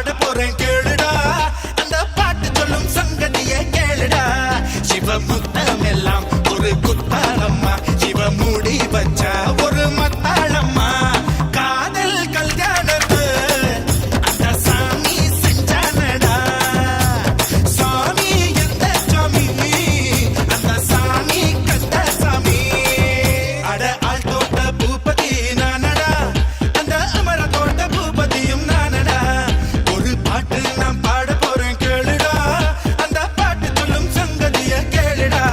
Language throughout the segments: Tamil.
பாட போறேன் கேளுடா அந்த பாட்டு சொல்லும் சங்கதியை கேளுடா சிவமுத்தம் எல்லாம் ஒரு குத்தாளம்மா சிவ மூடி வச்சா ஒரு மத்தாளம்மா காதல் கல்யாணத்து அந்த சாமி செஞ்சானடா சாமி எந்த சாமி அந்த சாமி கந்த சாமி அட ஆள் தோட்ட பூபதி நானடா அந்த அமர தோட்ட பூபதியும் நானடா ஒரு பாட்டு நான் பாட போறேன் கேளுடா அந்த பாட்டு சொல்லும் சங்கதிய கேளுடா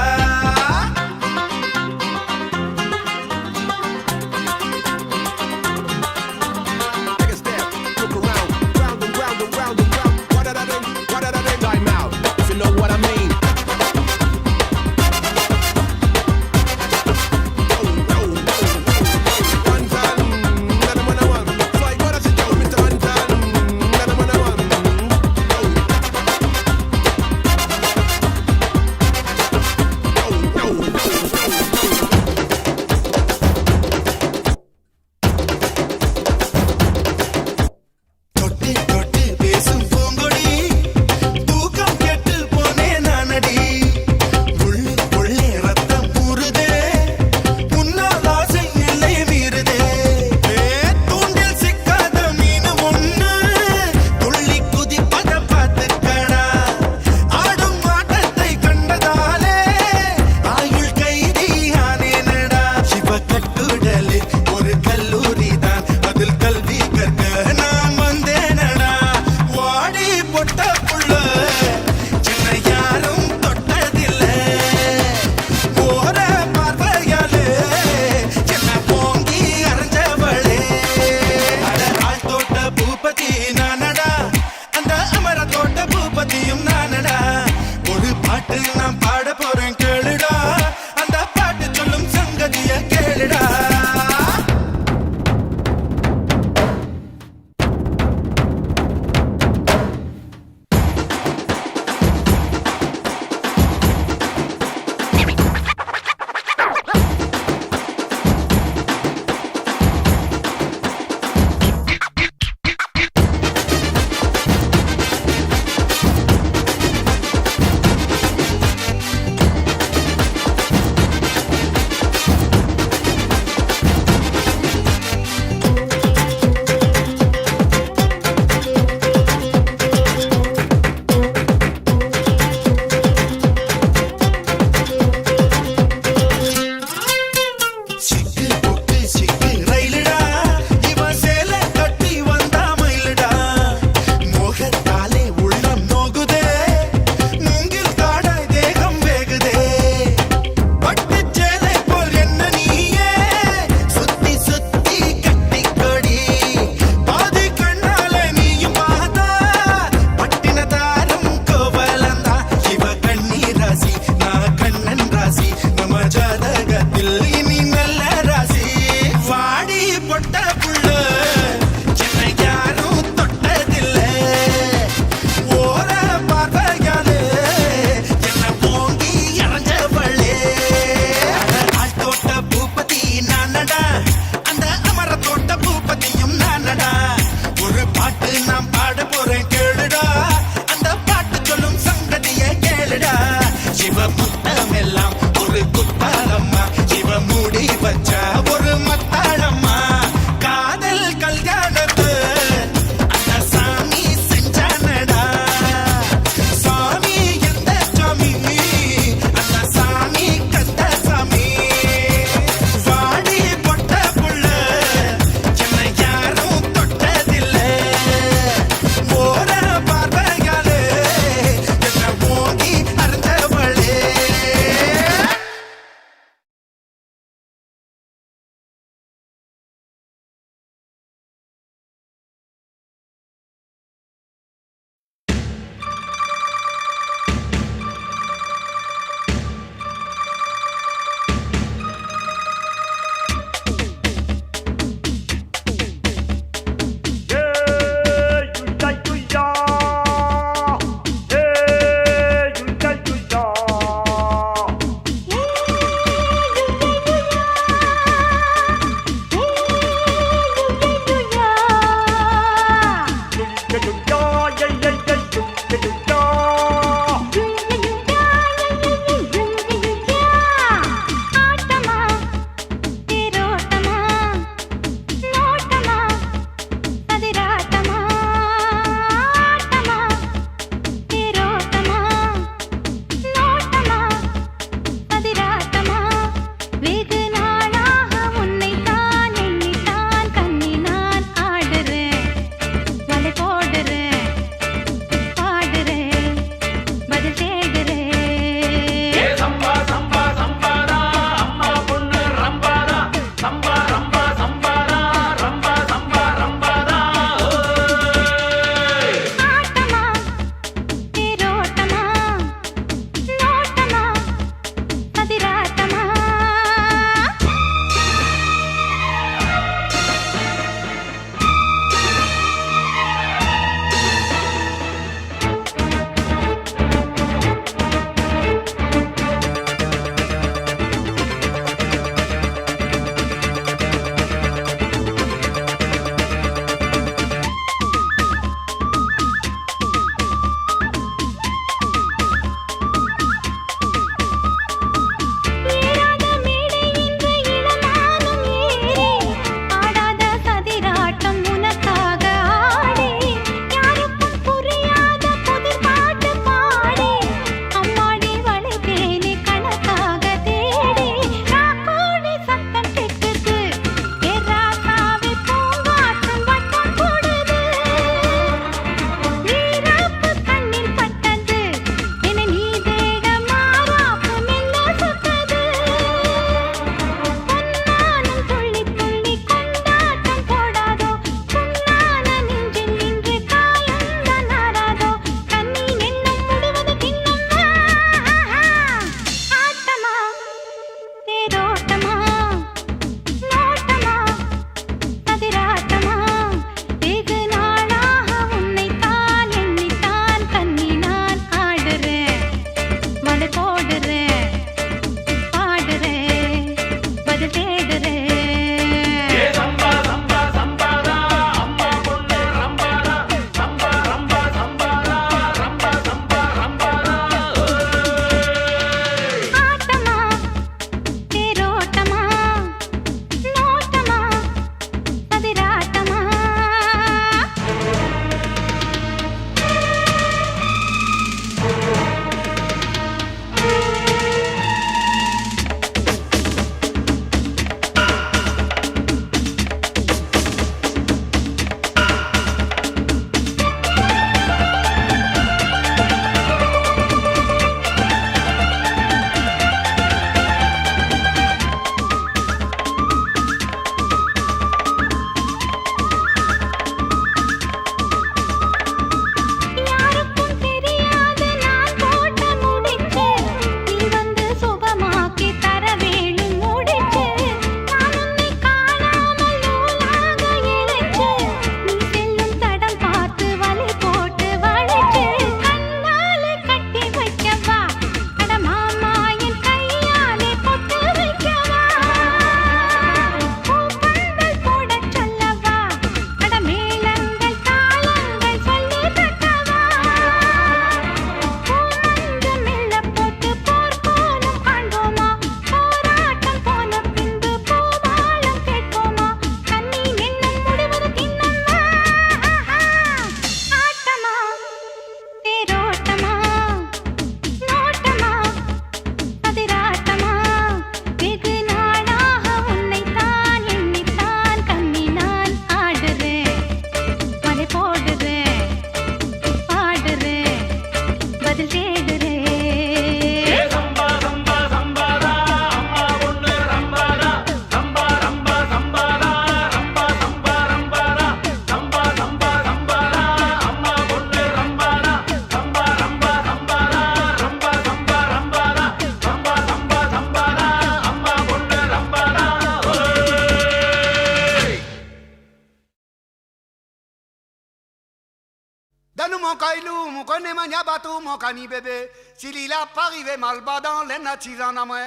Donne mon caillou, mon connaît mania bateau, mon cani bébé. S'il il a pas arrivé mal bas dans les natis en amoué.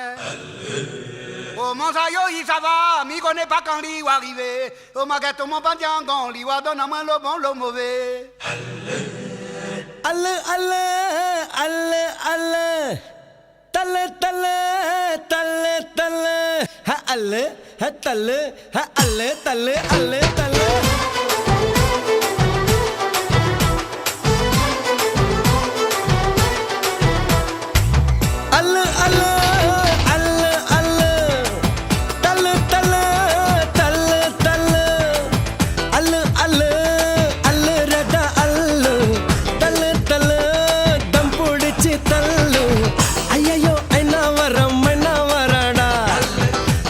Oh mon sayo, il ça va, mi connaît pas quand lui va arriver. Oh ma gâteau, mon bandiangon, lui va donner à moi le bon, le mauvais. Alle, alle, alle, alle. Talle, talle, talle, talle. Ha alle, ha talle, ha alle, talle, alle, talle. Alle, alle, alle, alle. Talle, talle, talle, talle. Alle, alle, alle, rada alle. Talle, talle, dam pudichi tallu. Ayyo, aina varada.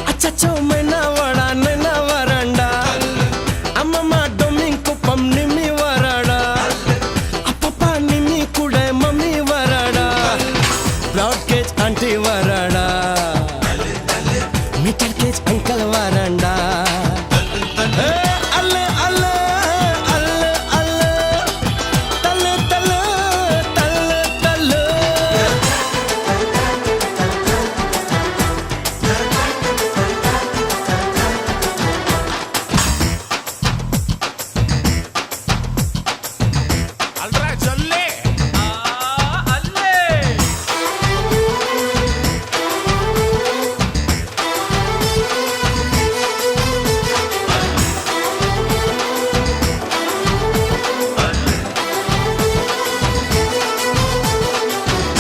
Achacho maina vada, naina varanda. Amma doming kupam nimi varada. Apapa nimi kude mami varada. Broad cage auntie varada. Meter cage uncle varanda. Alle, alle, alle, alle. Talle, talle, talle, talle. அல்ரா சொல்லு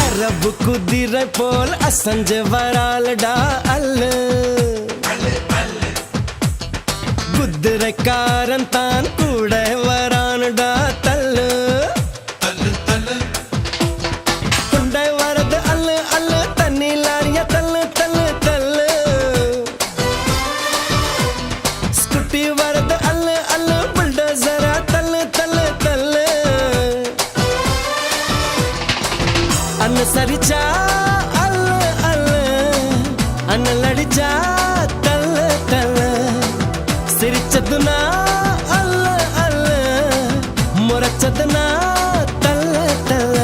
அரபு குதிரை போல் அசஞ்ச வராலடா அல்ல குதிரைக்காரன் தான் கூட வரானுடா தல்லு குண்டை வரது அல்ல அல்ல தண்ணி லாரிய தல்லு தல்லு தல்லு ஸ்கூட்டி வரது அல்ல அல்ல புல்டோசரா தல்லு தல்லு தல்லு அனுசரிச்சா அல்ல அல்ல அண்ணலடிச்சா தல்ல தல்ல சிரிச்சதுனா அல்ல அல்ல முறைச்சதுனா தல்ல தல்ல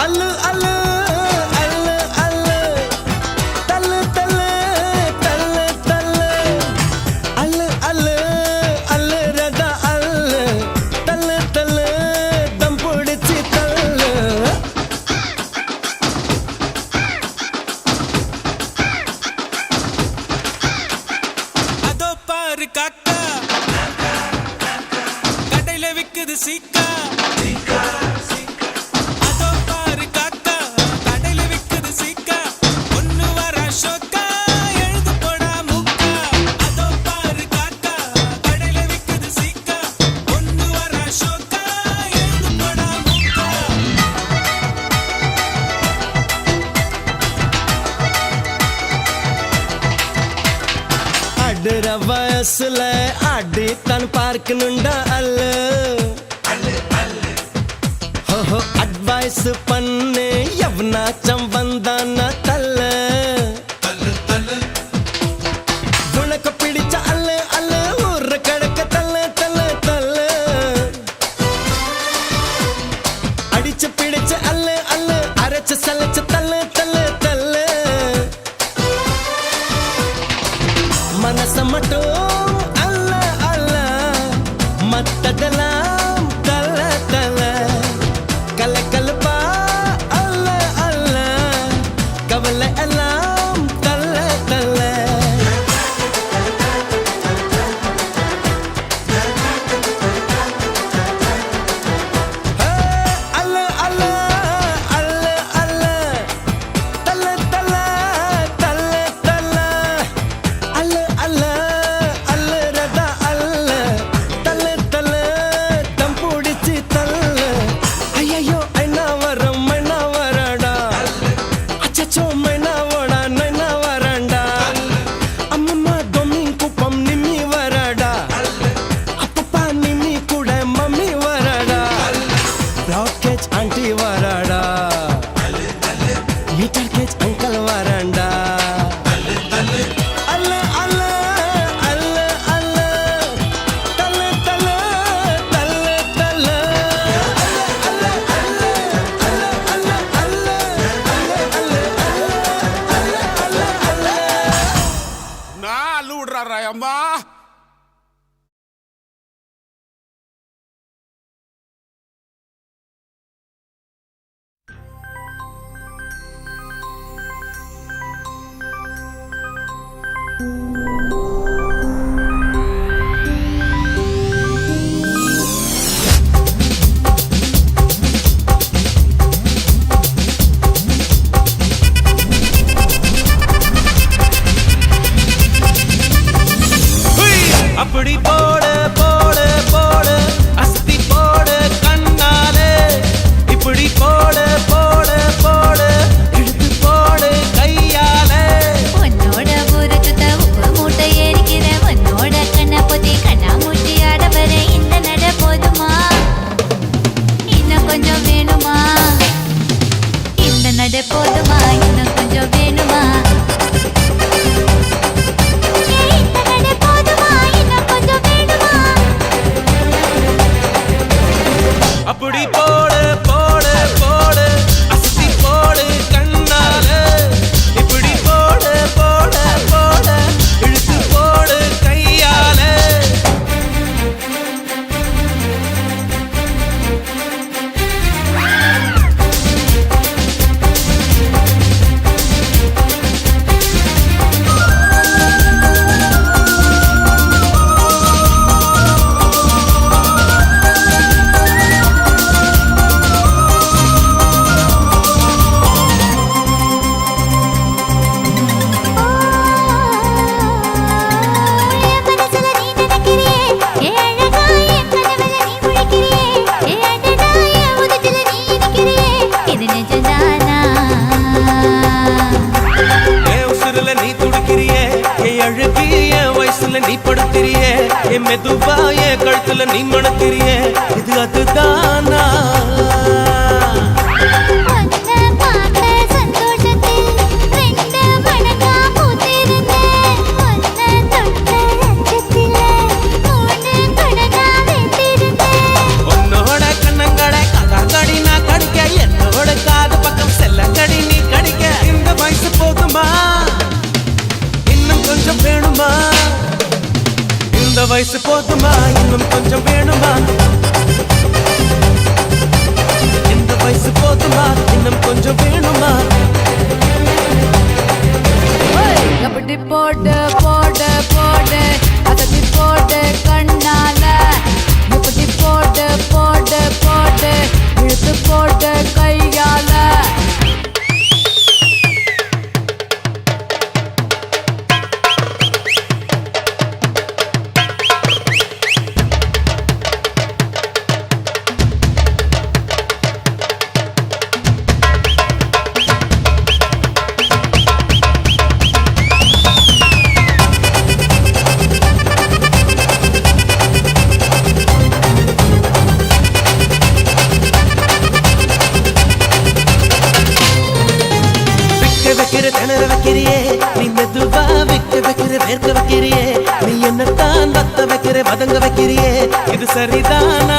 அல்லு அல்லு அல்லு அல்லு தல்லு தல்லு தல்லு தல்லு அல்லு அல்லு அல்லு ரதா அல்லு தல்லு தல்லு தம் புடிச்சி தல்லு அதோ பாரு காக்கா கடையில விக்குது சீக்கா அதோ பாரு காக்கா கடையில விக்குது சீக்கா ஒண்ணு வர ஷோக்கா எழுது போடா முக்கா அதோ பாரு காக்கா கடையில விக்குது சீக்கா ஒண்ணு வர ஷோக்கா எழுது போடா முக்கா அடுற வயசுல அடி தான் பார்க்கணுண்டா அல்ல ஹோ அட்வைஸ் பண்ணு எவனாச்சும் வந்தானா தல்ல உனக்கு பிடிச்ச அல்ல அல்ல ஊர்ற கடக்க தல்ல தல்ல தல்ல அடிச்சு பிடிச்ச அல்ல அல்ல அரைச்சு சலைச்சு தல்ல தல்ல தல்ல மனச மட்டும் அல்ல அல்ல மத்ததெல்லாம் தல தல கல கலப்பா அல்ல அல்ல கவலை எல்லாம் தல தல அல்ல அல்ல அல்ல அல்ல தல தல தல தல அல்ல அல்ல அல்ல விடுறாரா அம்மா. அப்படி போடு போடு போடு அஸ்தி போடு கண்ணாலே, இப்படி போடு போடு போடு இழுத்து போடு கையாலே. உன்னோட ஊரு சுத்த உப்பு மூட்டை ஏறிக்கிற, உன்னோட கண்ணை பொத்தி கண்ணா மூட்டி ஆட வர இந்த நட போதுமா? இன்னும் கொஞ்சம் வேணுமா? இந்த நட போதுமா? இன்னும் கொஞ்சம் வேணுமா? அப்படி போடு போடு போடு அஸ்தி போடு கண்ணாலே, இப்படி போடு போடு போடு இழுத்து போடு கையாலே. நீ படுத்திரியே என் மெதுவா என் கழுத்துல நீ மணத்திரியே, இது அதுதானா? உன்னோட கண்ணங்கடை கதாங்கடி நான் கடிக்க, என்னோட காது பக்கம் செல்லங்கடி நீ கடிக்க. இந்த வயசு போதுமா? இன்னும் கொஞ்சம் வேணுமா? இந்த வயசு போதுமா? இன்னும் கொஞ்சம் வேணுமா? இந்த வயசு போதுமா? இன்னும் கொஞ்சம் வேணுமா? அப்படி போடு போடு போடு அதட்டி போடு கண்ணால, இப்படி போடு போடு போடு இழுத்து போடு கையால. திணற வைக்கிறியே நீ, மெதுவா வைக்க வைக்கிற வேர்க்க வைக்கிறியே நீ, என்னத்தான் வத்த வைக்கிற வதங்க வைக்கிறியே, இது சரிதானா?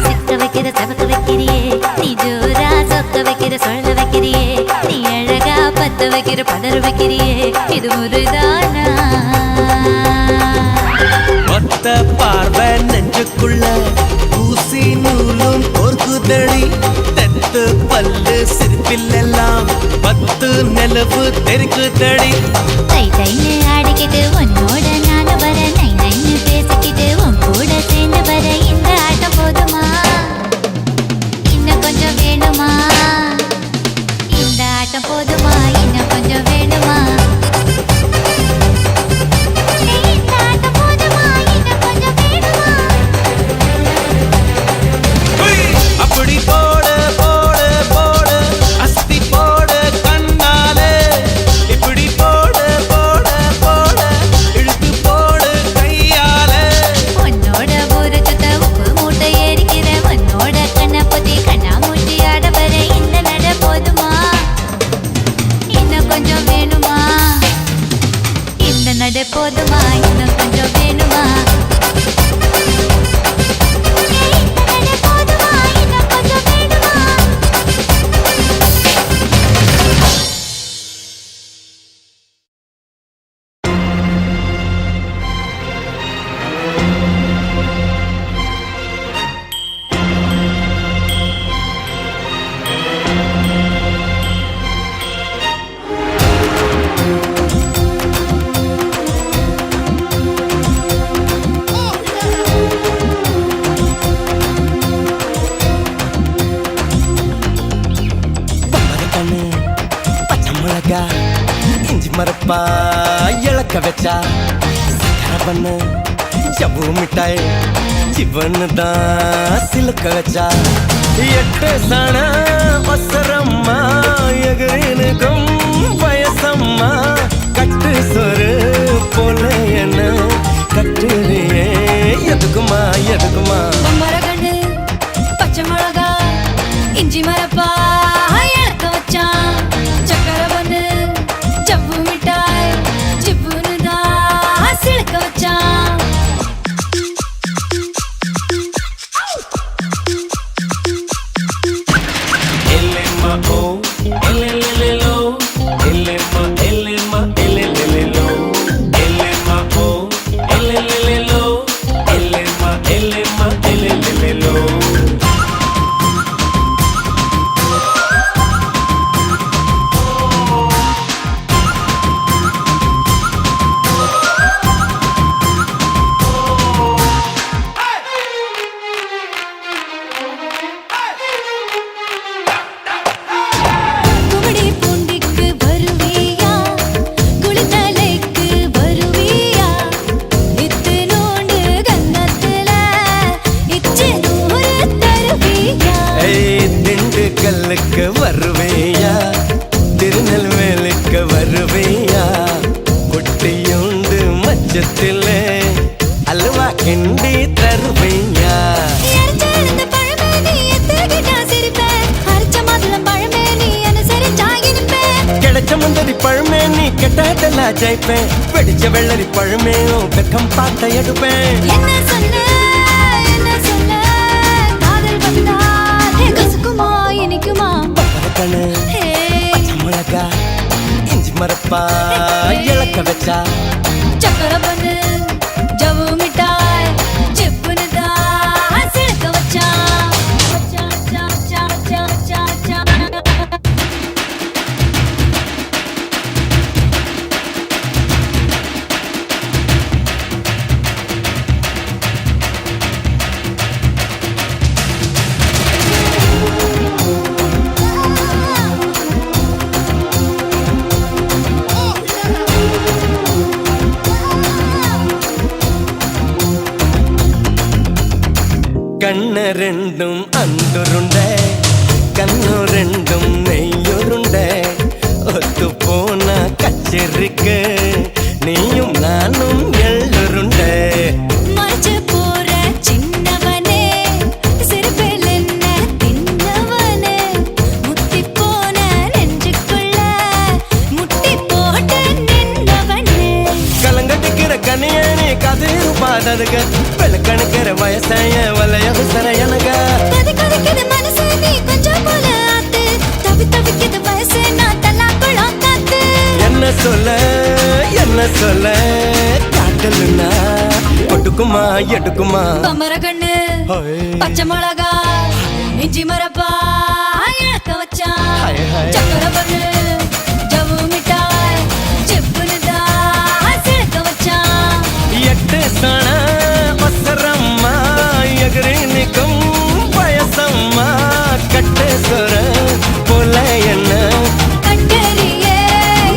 சிக்க வைக்கிற சவக்க வைக்கிறியே நீ, ஜோரா சொக்க வைக்கிற சொல்ல வைக்கிறியே நீ, அழகா பத்த வைக்கிற பதற வைக்கிறியே, இது முருதானா? ஒத்த பார்வை நெஞ்சுக்குள்ள ஊசி நூலும் கோர்க்குதடி, தெத்து பல்லு சிரிப்பிலெல்லாம் 10 நிலவு தெரிக்குதடி. தை தைன்னு ஆடிக்கிட்டு உன்னோட நானு வர, நை நைன்னு பேசிக்கிட்டு உன் கூட சேர்ந்து வர, இந்த ஆட்டம் போதுமா? இன்னும் கொஞ்சம் வேணுமா? இந்த ஆட்டம் போதுமா? இன்னும் கொஞ்சம் வேணுமா? இந்த ஆட்டம் போதுமா? இன்னும் கொஞ்சம் வேணுமா? அப்படி போடு போடு போடு அஸ்தி போடு கண்ணாலே, இப்படி போடு போடு போடு இழுத்து போடு கையாலே. உன்னோட ஊரு சுத்த உப்பு மூட்டை ஏறிக்கிற, உன்னோட கண்ணை பொத்தி கண்ணா மூட்டி ஆட வர, இந்த நட போதுமா? இன்னும் கொஞ்சம் வேணுமா? இந்த நட போதுமா? இன்னும் கொஞ்சம் வேணுமா? மரப்பா இழக்க வச்சா சக்கரை பண்ணு ஜவ்வு மிட்டாய் சிவன்னு தான் சிலுக்க வச்சா எட்டு சன வசரம்மா எகிரினுக்கும் வயசம்மா கட்டு சொரு போல என்ன கட்டுறியே எதுக்குமா எதுக்குமா மரகண்டு பச்சை மிளகா இஞ்சி மரப்பா இழக்க வச்சான் சக்கரை பண்ணு ஜவ்வு மிட்டாய் சிப்புன்னு தான் சிலுக்க வச்சான் Elema oh, elelelelo. Elema, elema, elelelelo. Elema oh, elelelelo. Elema, elema, elelelelo. குமடி பூண்டிக்கு வருவியா குளித்தலைக்கு வருவியா இத்து நோண்டு கன்னத்துல இச்சு நூறு தருவியா ஏய் திண்டுக்கல்லுக்கு வருவேயா திருநெல்வேலிக்கு வருவேயா குட்டியுண்டு மச்சத்திலே அல்வா கிண்டி தருவேயா எரிச்செழுந்த பழமே நீ எத்துக்கிட்டா சிரிப்ப அரைச்ச மாதுளம் பழமே நீ அனுசரிச்சா இனிப்ப கிடைச்ச முந்தரி பழமே நீ கெட்டாட்டெல்லாம் ஜெயிப்பேன் வெடிச்ச வெள்ளரி பழமே வெக்கம் பார்த்த எடுப்பேன் என்ன சொல்ல காதல் வந்தால் கசுக்குமா இனிக்குமா கணு ஹே மிளகா இஞ்சி மரப்பா இழக்க வச்சா சக்கரை பண்ணு ஜவ்வு மிட்டாய் சிப்புன்னு தான் சிலுக்க வச்சான் கண்ணு ரெண்டும் அந்துருண்டை கண்ணு ரெண்டும் நெய்யுருண்டை ஒத்து போன கச்சேரிக்கு நீயும் நானும் எள்ளுருண்டை மறைச்சு போற சின்னவனே சிறுபில் என்ன தின்னவனே முத்தி போன நெஞ்சுக்குள்ள முட்டி போட்டு நின்னவனே கலங்கட்டிக்கிற கனியணி கதிரு பாடதுக வெளுக்கணுக்கிற வயசைய வலைய விசர எனக கதை கதைக்குது மனசு நீ கொஞ்சம் போல ஆத்து தவி தவிக்குது வயசு நான் தல்லாக்குளம் காத்து என்ன சொல்ல காட்டலுன்னா ஒட்டுக்குமா எடுக்குமா பம்பர கண்ணு பச்சை மிளகா இஞ்சி மரப்பா இழக்க வச்சான் ஹாய், ஹாய். சக்கரை பண்ணு ஜவ்வு மிட்டாய் சிப்புன்னு தான் சிலுக்க வச்சான் எட்டு சன வசரம்மா எகிரினுக்கும் வயசம்மா கட்டு சொர போல என்ன கட்டறியே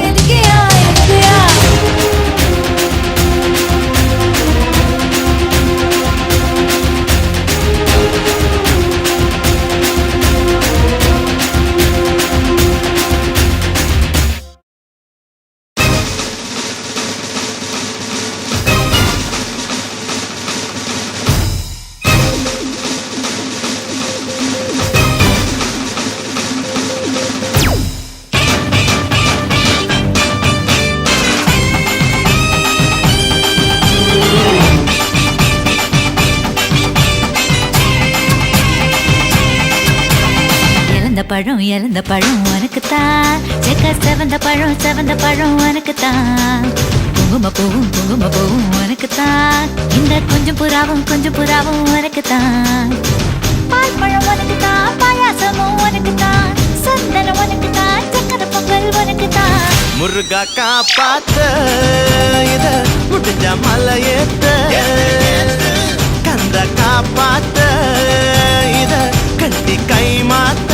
எதுக்கியா எதுக்கியா இழந்த பழம் உனக்குத்தான் செக்க செவந்த பழம் உனக்குத்தான் குங்கும பூவும் உனக்குத்தான் இந்த கொஞ்சம் புறாவும் உனக்குத்தான் பால் பழம் உனக்குத்தான் பாயாசமும் உனக்குத்தான் சந்தனம் உனக்குத்தான் சக்கரை பொங்கல் உனக்குத்தான் முருகா காப்பாத்த இத முடிஞ்ச மலையேத்த கந்த காப்பாத்த இத கட்டி கை மாத்த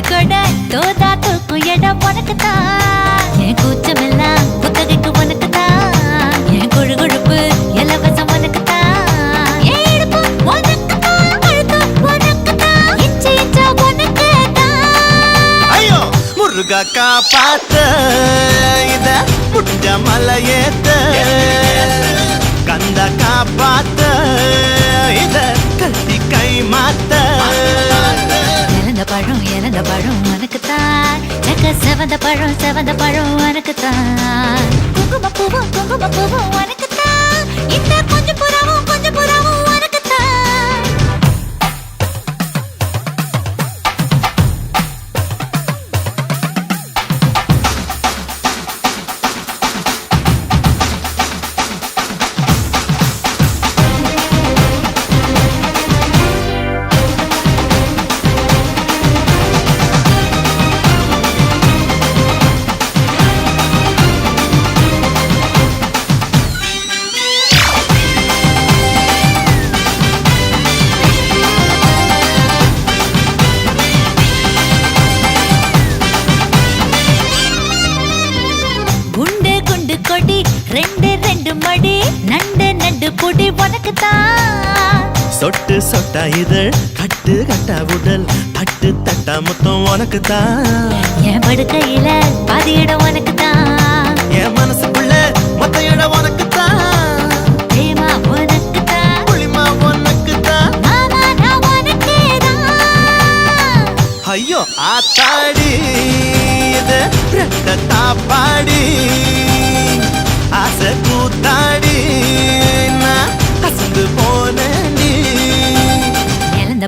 கொட தோதா தூக்கும் இடம் உனக்குத்தான். என் கூச்சமெல்லாம் புத்தகைக்கு உனக்குத்தான். என் கொழு கொழுப்பு இலவசம் உனக்குத்தான். என் இடுப்பு உனக்குத்தான். அழுத்தம் உனக்குத்தான். இச்சை இச்சா உனக்குத்தான். ஐயோ முருகா காப்பாத்த இத முடிஞ்ச மலையேத்த கந்த காப்பாத்த இத கட்டி கை மாத்த இழந்த பழம் உனக்குத்தான். சக்க செவந்த பழம் உனக்குத்தான். குங்கும பூவும் உனக்குத்தான். இந்த கொஞ்சம் புறாவும் உனக்குத்தான். கொடி ரெண்டு மடி நண்டு பொடி உனக்குத்தான். சொட்டு சொட்டா இதழ் கட்டு கட்டா உடல் தட்டு தட்டா மொத்தம் உனக்குத்தான். என் படுக்கையில பாதி இடம் உனக்குத்தான். என் மனசுக்குள்ள மொத்த இடம் உனக்குத்தான். பிரேமா உனக்குத்தான். புளிமா உனக்குத்தான். மாமா நான் உனக்கேதான். ஐயோ ஆத்தாடி இது ரெட்ட தாப்பாடி ஆசை கூத்தாடி நான் அசந்து போனேன்டி. இழந்த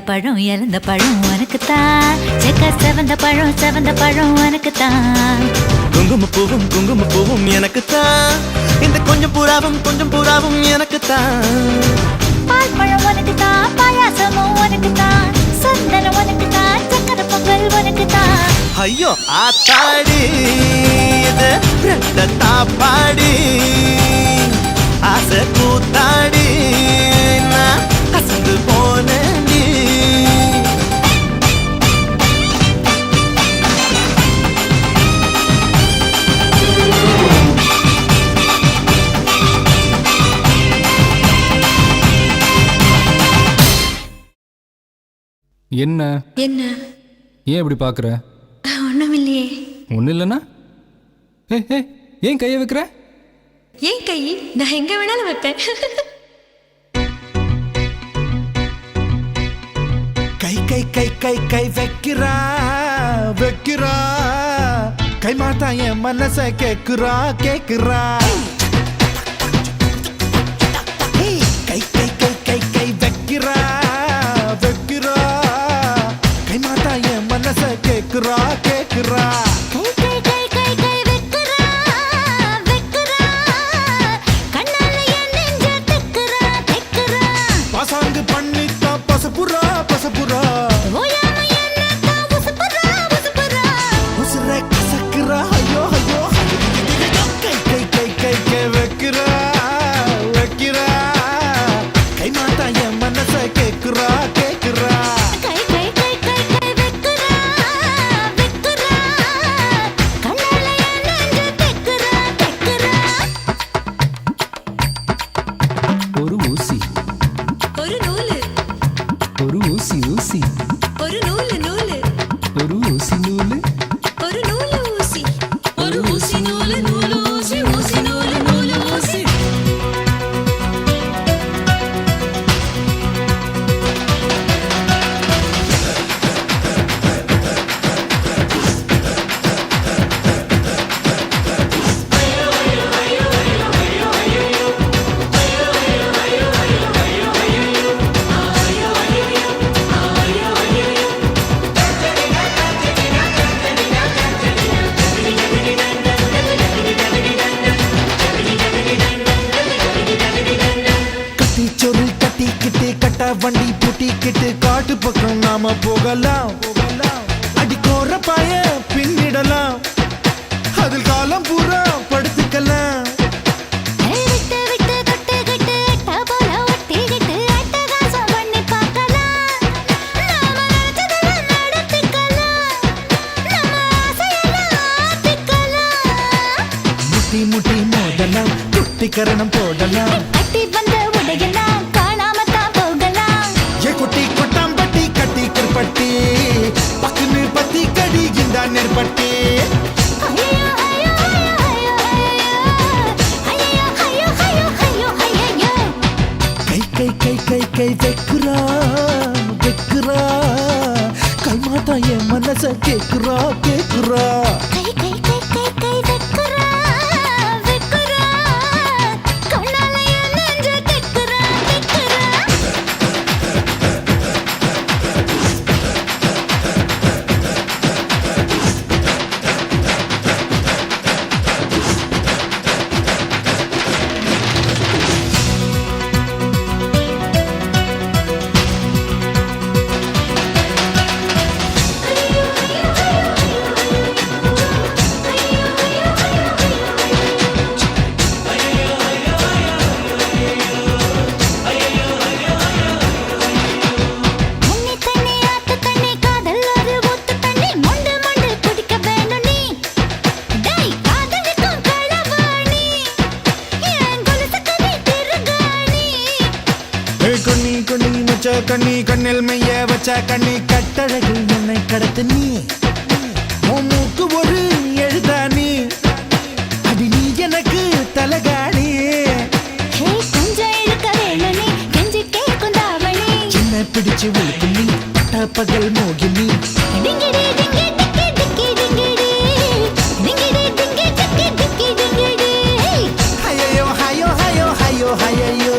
பழம் உனக்குத்தான். செக்க செவந்த பழம் உனக்குத்தான். குங்கும பூவும் எனக்குத்தான். இந்த கொஞ்சம் புறாவும் எனக்குத்தான். பால் பழம் உனக்குத்தான். பாயாசமும் உனக்குத்தான். சந்தனம் உனக்குத்தான். சக்கரை பொங்கல் உனக்குத்தான். ஐயோ ஆத்தாடி இது ரெட்ட தாப்பாடி ஆசை கூத்தாடி நான் அசந்து போனேன்டி. என்ன என்ன? ஏன் இப்படி பார்க்குற? ஒண்ணுமில்லையே. ஒன்றும் இல்லைன்னா ஏன் கையை வைக்கிற? ஏன் கை? நான் எங்க வேணாலும் வைப்பேன். கை கை கை கை கை வைக்கிறா கை மாத்தா என் மனச கேக்குறா கை கை கை கை கை வைக்கிறா கை மாத்தா என் மனச கேக்குறா கை வைக்கிறா. கண்ணால என் நெஞ்ச தைக்கிறா. பாசாங்கு பண்ணித்தா பசப்புறா ஓயாம என்னத்தான் உசுப்புறா. உசுர கசக்குறா ஐயோ கை கை கை கை கை வைக்கிறா கை மாத்தா என் மனச கேக்குறா கை வைக்கிறா. கண்ணால என் நெஞ்ச தைக்கிறா. ஒரு ஊசி ஒரு நூலு, ஒரு ஊசி ஒரு நூலு, ஒரு ஊசி நூலு ஒரு நூலு ஊசி, ஒரு ஊசி நூலு ஊசி, ஊசி நூலு ஊசி. வண்டி பூட்டிக்கிட்டு காட்டு பக்கம் நாம போகலாம் அடிக்கோர பாய பின்னிடலாம் அதில் காலம் பூரா படுத்துக்கலாம் விட்டு விட்டு தொட்டுக்கிட்டு அட்டை போல ஒட்டிக்கிட்டு அட்டகாசம் பண்ணி பார்க்கலாம். நாம நினைச்சதெல்லாம் நடத்திக்கலாம். கட்டிக்கரணம் போடலாம் கட்டி வந்த உடையெல்லாம் காணாம தான் போகலாம் ஏ குட்டி கொட்டாம்பட்டி கட்டி கற்பட்டி பக்குன்னு பத்தி கடி இந்த நெற்பட்டி ஐயோ ஐயோ ஐயோ ஐயோ ஐயோ ஐயோ ஐயோ ஐயோ கை கை கை கை கை வெக்குறா வெக்குறா கை மாட்டா என் மனச கேக்குறா கேக்குறா கை கை கை கை கை வெக்குறா வெக்குறா கண்ணால என் நெஞ்ச திக்குறா திக்குறா முன்னி தண்ணி ஆத்து தண்ணி காதல் ஒரு ஊத்து தண்ணி மொண்டு மொண்டு குடிக்க வேணும் நீ டேய் காதலிக்கும் களவாணி என் கொலுசு கனி திருகாணி கண்ணி கண்ணி மச்ச கண்ணி கண்ணில் மைய வச்ச கண்ணி கட்டழகு என்னை கடத்து நீ உன் மூக்கு ஒரு எழுதானி அடி நீ எனக்கு தலகாணி ஹே கொஞ்சம் இழுக்க வேணும் நீ கெஞ்சி கேட்கும் தாவணி சின்ன பிடிச்சு உழுக்கு நீ பட்ட பகல் மோகினி டிங்கிடி டிங்கி டிக்கி டிக்கி டிங்கிடி டிங்கிடி டிங்கி டிக்கி டிக்கி டிங்கிடி ஐயோ ஐயோ ஐயோ ஐயோ ஐயோ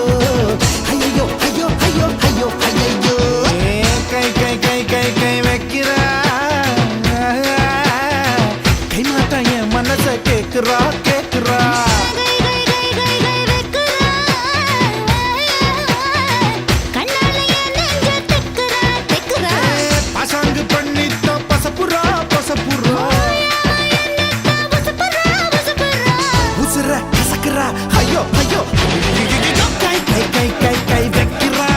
ஐயோ ஐயோ ஐயோ ஐயோ ஐயோ கை கை கை கை கை வைக்கிறா கை மாட்டா என் மனச கேக்குறா கேக்குறா கை கை கை கை கை வெக்குறா கண்ணால என் நெஞ்ச திக்குறா திக்குறா பசாங்கு பண்ணிட்டோ பசப்புறா பசப்புறா வசப்பறா வசப்பறா உசுர கசக்குறா ஐயோ ஐயோ கை கை கை கை கை வைக்கிறா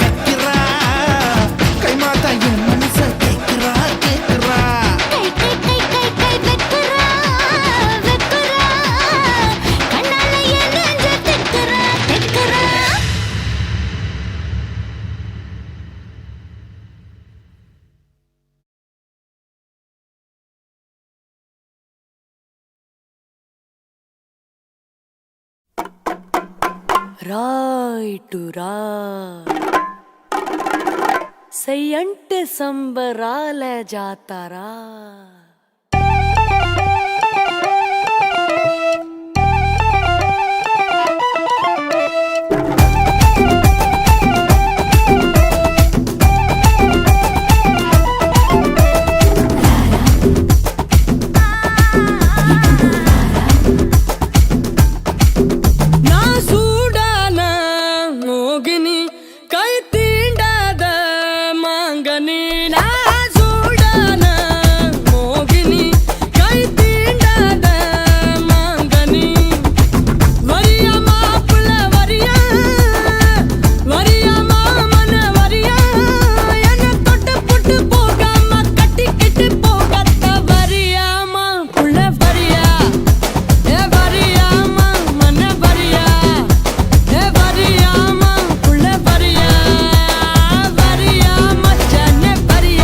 வைக்கிறா கை மாட்டா என் மனச கேக்குறா கேக்குறா கை கை கை கை கை வெக்குறா வெக்குறா கண்ணால என் நெஞ்ச திக்குறா திக்குறா రాయిటు రా సయ్యంటే సంబరాల జాతారా నా సూడాన మోగిని కై తీండాద మాంగని నా సూడాన మోగిని కై తీండాద మాంగని వరియా మాపుల వరియా వరియా మామన వరియా ఎన தொட்டு புட்டு போகாம கட்டிக்கிட்டு போகத்த வரியா மாப்புல வரியா ஏ வரியாமா மன வரியா ஏ வரியாமா புள்ள வரியா வரியா மச்சானே வரியா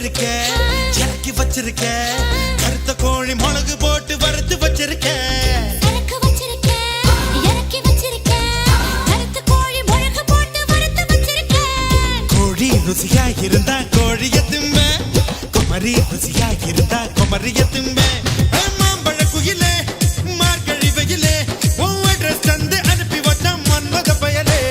வச்சிருக்க இறக்கி வச்சிருக்க கருத்த கோழி மிளகு போட்டு வறுத்து வச்சிருக்க சரக்கு வச்சிருக்கேன், இறக்கி வச்சிருக்கேன், கருத்து கோழி முழக்கு போட்டு வறுத்து வச்சிருக்கேன். கோழி ருசியா இருந்தா கோழிய திம்ப குமரி ருசியா இருந்தா குமரிய திம்ப மாம்பழ குயிலே மார்கழி வெயிலே உன் அட்ரஸ் தந்து அனுப்பி வட்டான் மன்மத பயலே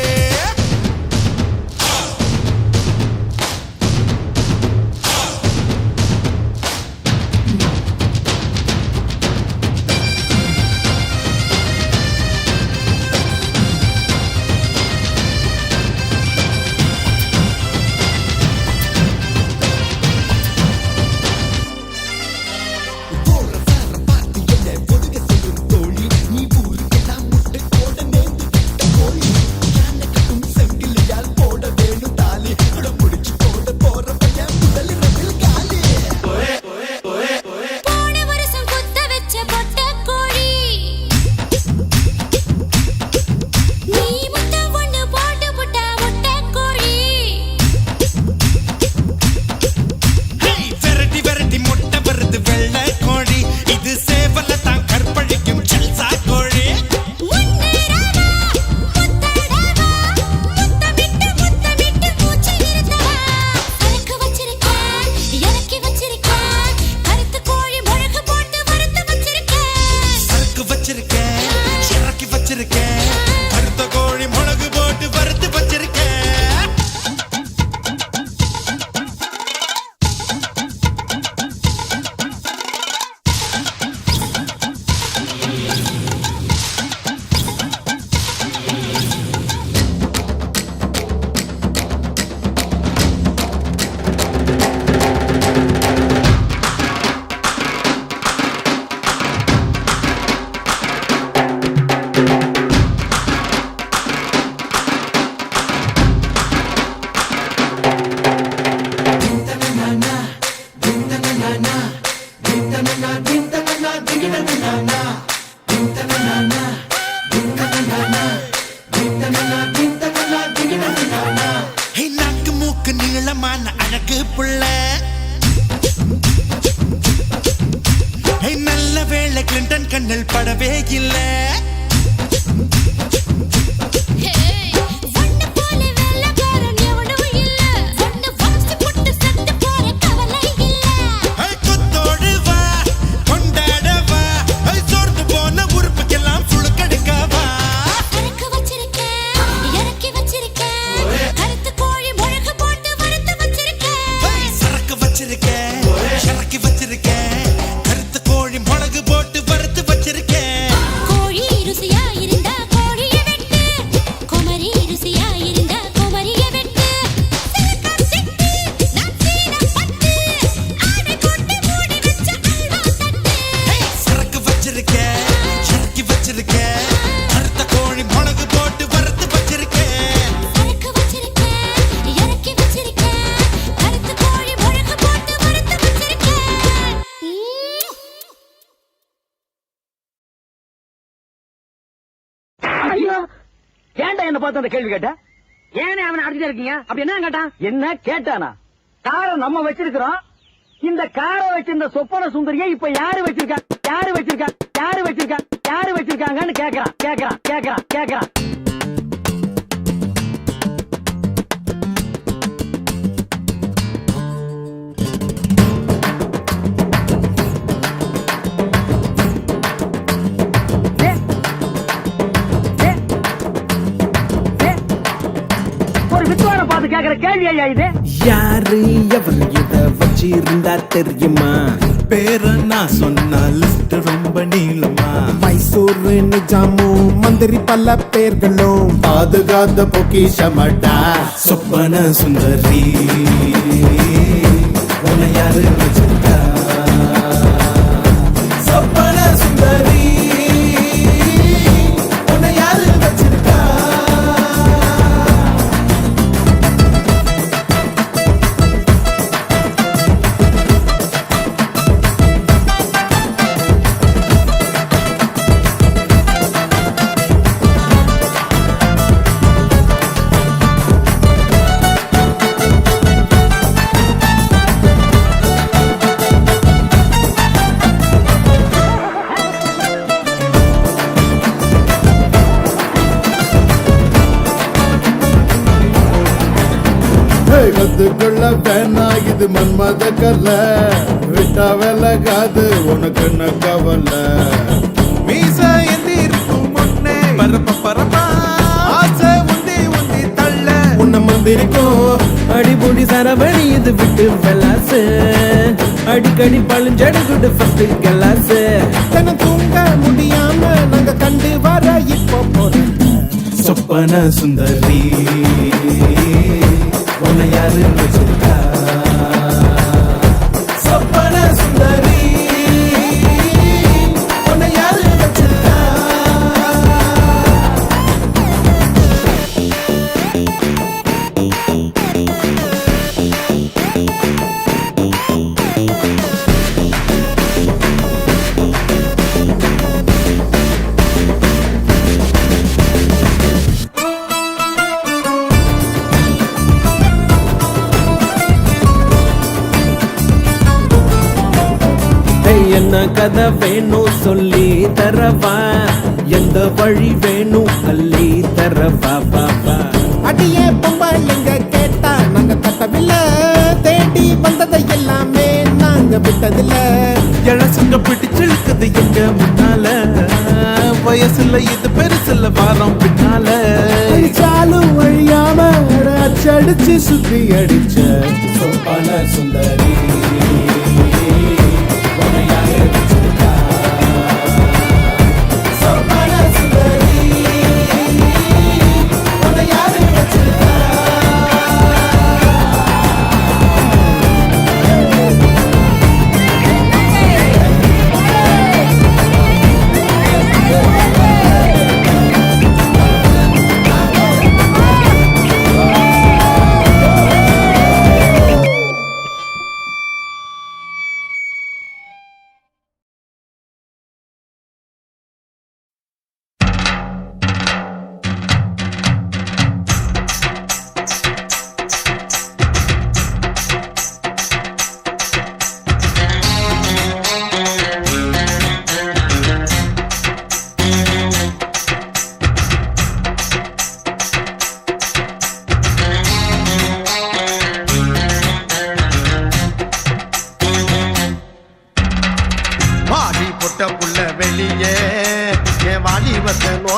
போன வருஷம் குத்த வச்ச பொட்டக் கோழி. நீ முட்டை ஒண்ணு போட்டு புட்டா முட்டைக் கோழி. விரட்டி விரட்டி முட்டை வருது வெள்ளை கோழி இது சேவல தான் கற்பழிக்கும் ஜல்சா கோழி முன்னேறவா, முத்தடவா, முத்தமிட்டு மூச்சு நிறுத்தவா. சரக்கு வச்சிருக்கேன், இறக்கி வச்சிருக்கேன், கருத்து கோழி முழக்கு போட்டு வறுத்து வச்சிருக்கேன். சரக்கு வச்சிருக்கேன் இறக்கி வச்சிருக்கேன் கருத்த கோழி மிளகு போட்டு வறுத்து வச்சிருக்கேன் நாக்கு மூக்கு நீளமான அழகு புள்ள நல்ல வேளை கிளின்டன் கண்ணில் படவே இல்லை ஒண்ணு போல வெள்ளக்காரன் எவனும் இல்ல. ஒண்ணு வம்சி புட்டு செத்து போற கவலை இல்ல. கொத்தோடு வா கொண்டாட வா சோர்ந்து போன உறுப்புக்கெல்லாம் சுழுக்கெடுக்க வா சரக்கு வச்சிருக்கேன், இறக்கி வச்சிருக்கேன், கருத்து கோழி முழக்கு போட்டு வறுத்து வச்சிருக்கேன். சரக்கு வச்சிருக்கேன் இறக்கி வச்சிருக்கேன் கருத்த கோழி மிளகு போட்டு வறுத்து வச்சிருக்கேன் கோழி ருசியா இருந்தா கோழிய வெட்டு, குமரி ருசியா இருந்தா குமரிய வெட்டு. சிலுக்கா சிட்டு, நான் சீன பட்டு, ஆடை கொண்டு மூடி வச்ச அல்வா தட்டு. சரக்கு வச்சிருக்கேன் இறக்கி வச்சிருக்கேன் கருத்த கோழி மிளகு போட்டு வறுத்து வச்சிருக்கேன் சரக்கு வச்சிருக்கேன், இறக்கி வச்சிருக்கேன், கருத்து கோழி முழக்கு போட்டு வறுத்து வச்சிருக்கேன். ஐயோ ஏன்டா என்ன பார்த்து அந்த கேள்வி கேட்ட? ஏனே அவனை அடிச்சுட்டே இருக்கீங்க? அப்படி என்ன கேட்டான்? என்ன கேட்டானா? காரை நம்ம வச்சிருக்கிறோம். இந்த காரை வச்சிருந்த சொப்பன சுந்தரியை இப்ப யாரு வச்சிருக்கா? யாரு வச்சிருக்கா? யாரு வச்சிருக்கா? யாரு வச்சிருக்காங்கன்னு கேக்குறான் கேக்குறான் கேக்குறான் கேக்குறான். ஒரு வித்வான பார்த்து கேக்குற கேள்வி ஐயா இது. யாரு எவர் இத வச்சிருந்தா தெரியுமா? பேர நான் சொன்ன லிஸ்ட் ரொம்ப நீளமா. மைசூர் நிஜாமு மந்திரி பல பேர்களும் பாதுகாத்த பொக்கிஷமடா. சொப்பன சுந்தரி உன்னை யாரு வச்சிருக்கா? சொப்பன சுந்தரி உன்னை யாரு வச்சிருக்கா? வேணா இது மன்மத கல்ல விட்டா விலகாது உனக்கு என்ன கவலை மீச எந்திருக்கும் முன்னே பரப்ப பரப்பா ஆசை உந்தி உந்தி தள்ள உன்னை மந்திரிக்கும் அடிபொடி சரவணி இது விட்டு வெலாசு அடிக்கடி பழுஞ்சடுகுடு ஃபர்ஸ்ட் கிளாஸ் தன தூங்க முடியாம நாங்க கண்டு வர இப்போ போறோம் சொப்பன சுந்தரி உன்னை யாரு வச்சிருக்கா சொப்பன சுந்தரி உன்னை யாரு வச்சிருக்கா என்ன கதை வேணும் சொல்லி தரவா எந்த வழி வேணும் அள்ளி தரவா பாபா அடியே பொம்பளைங்க கேட்டா நாங்க தட்டவில்லை தேடி வந்ததை எல்லாமே நாங்க விட்டதில்ல இளசுங்க பிடிச்சிருக்குது எங்க முன்னால வயசுல இது பெருசுல வாரம் பின்னால அடிச்சாலும் வழியாம அடிச்சு சுத்தி அடிச்ச சொப்பன சுந்தரி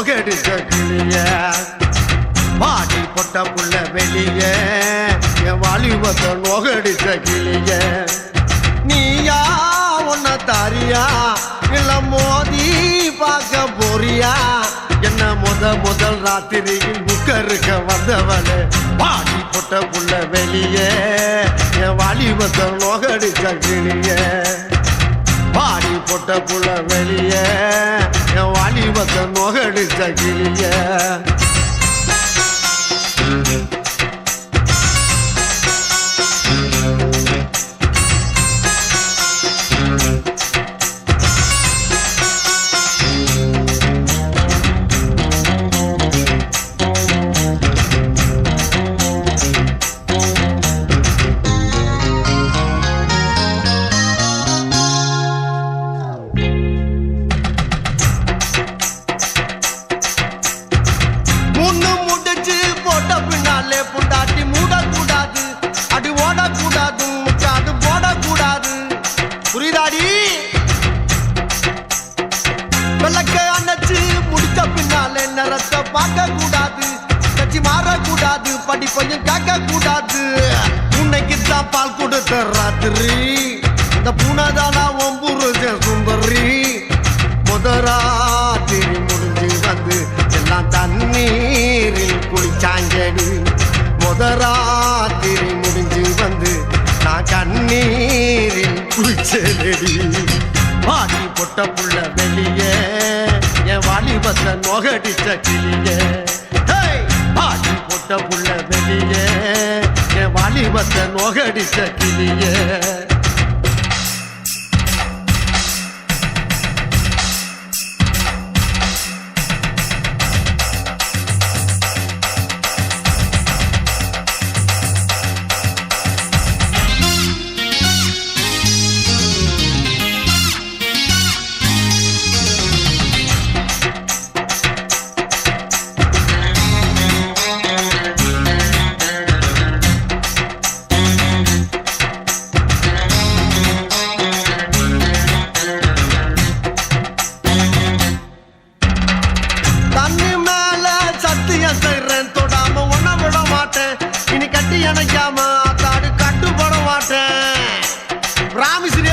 நோகடிச்ச கிளிய பாடி பொட்ட புள்ள வெளிய என் வாலிபத்தை நோகடிச்ச கிளிய நீயா உன்ன தாரியா இல்ல மோதி பார்க்க போறியா என்ன முதல் ராத்திரியில் புக்கருக்க வந்தவளே பாடி பொட்ட புள்ள வெளிய என் வாலிபத்தை நோகடிச்ச கிளிய பாடி பொட்ட புள்ள வெளிய என் வாலிபத்தை நோகடிச்ச கிளிய படிப்பையும் காக்க கூடாது உன்னைக்குத்தான் பால் கொடுத்த ராத்திரி இந்த பூனதானா ஒம்புருஜ சுந்தரி முதராத்திரி முடிஞ்சு வந்து எல்லாம் தண்ணீரில் குளிச்சாங்கடி முதராத்திரி முடிஞ்சு வந்து நான் கண்ணீரில் குளிச்சேடி பாடி பொட்ட புள்ள வெளியே என் வாலிபத்தை நோகடிச்ச கிளியே பாடி பொட்ட புள்ள வெளியே என் வாலிபத்தை நோகடிச்ச கிளியே நினைக்காம தாடு கட்டுப்பட மாட்டேன் ராமிஸ்ரீ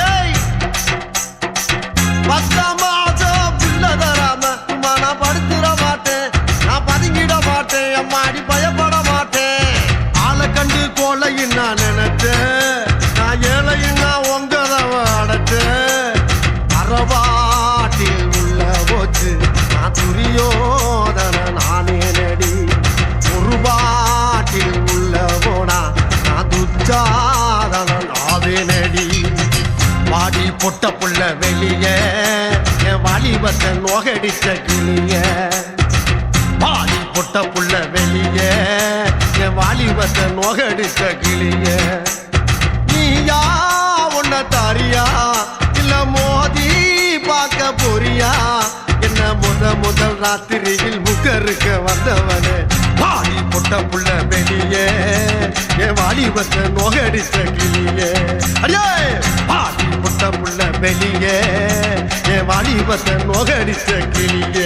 10ஆம் மாசம் புள்ள தராம சும்மா நான் படுத்துட மாட்டேன் நான் பதுங்கிட மாட்டேன் அம்மாடி பயப்பட மாட்டேன் ஆளை கண்டு கோலையும் நான் நினைச்சேன் நான் ஏழையும் நான் உங்கதவ அடைச்சேன் அறவாட்டில் உள்ள போச்சு நான் துரியோதன நானே நடி ஒரு பாட்டில் உள்ள போனா நான் துச்சாதன நாவே நடி வாடி பொட்ட புள்ள வெளிய என் வாலிபத்தை நோகடிச்ச கிளிய வாடி பொட்ட புள்ள வெளிய என் வாலிபத்தை நோகடிச்ச கிளிய நீயா உன்ன தாரியா இல்ல மோதி பார்க்க போறியா என்ன முதல் ராத்திரியில் முகருக்க வந்தவனே வாடி பொட்ட புள்ள வெளிய என் வாலிபத்தை நோகடிச்ச கிளிய அடே வாடி பொட்ட புள்ள வெளிய என் வாலிபத்தை நோகடிச்ச கிளிய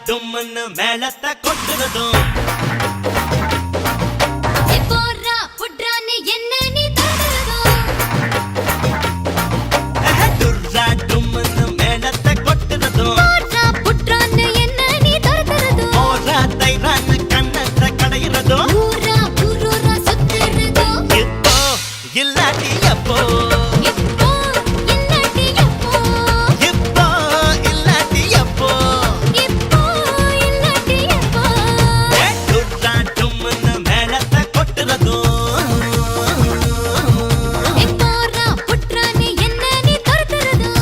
டும்னு மேளத்தை கொட்டுறதும் போறா புட்ரான்னு என்ன நீ தரதும் டுர்ரா டும்னு மேளத்தை கொட்டுறதும் போறா புட்ரான்னு என்ன நீ தரதும் ஓரா தைரான்னு கண்ணத்தை கடையிறதும் ஊரா புரூரா சுத்துறதும் இப்போ இல்லாட்டி எப்போ இப்போ இல்லாட்டி எப்போ இப்போ இல்லாட்டி எப்போ இப்போ இல்லாட்டி எப்போ டுர்ரா டும்னு மேளத்தை கொட்டுறதும் போறா புட்ரான்னு என்ன நீ தரதும்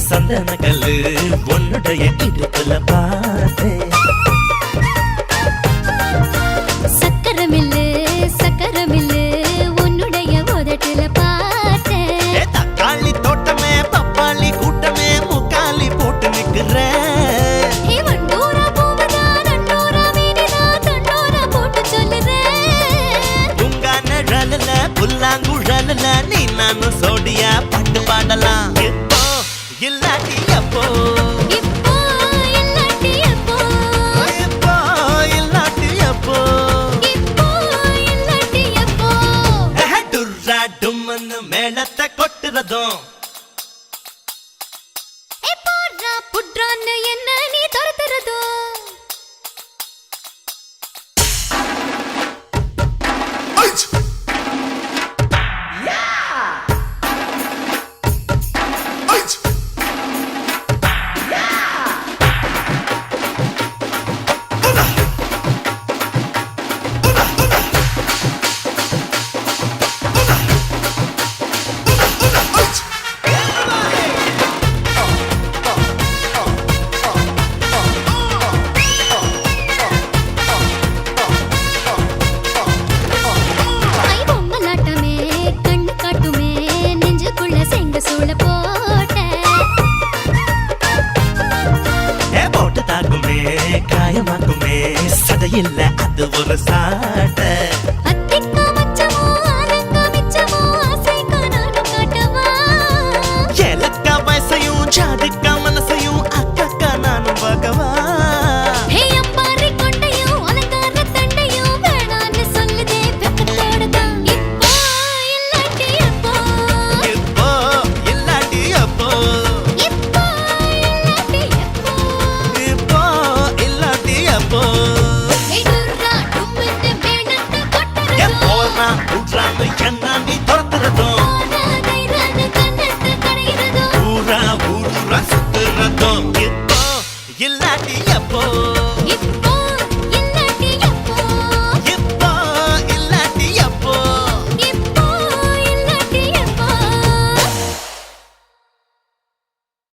சந்தன கல்லு உன்னுடைய இடுப்புல பார்த்தேன் சக்கரமில்லு உன்னுடைய உதட்டுல பார்த்தேன் தக்காளி தோட்டமே பப்பாளி கூட்டமே முக்காலி போட்டு நிக்கிற வண்டூரா பூவதா நண்டூரா வீதிதா தண்டூரா போட்டு சொல்லுறேன் உங்க நிழல்ல புல்லாங்குழல்ல நீ நானும் சோடியா பாட்டு பாடலாம் இப்போ இல்லாட்டி எப்போ இப்போ இல்லாட்டி எப்போ இப்போ இல்லாட்டி எப்போ இப்போ இல்லாட்டி எப்போ டுர்ரா டும்னு மேளத்தை கொட்டுறதும் போறா புட்ரான்னு என்ன நீ தரதும் காயமாக்குமே சதையில்ல அது ஒரு சாட்டை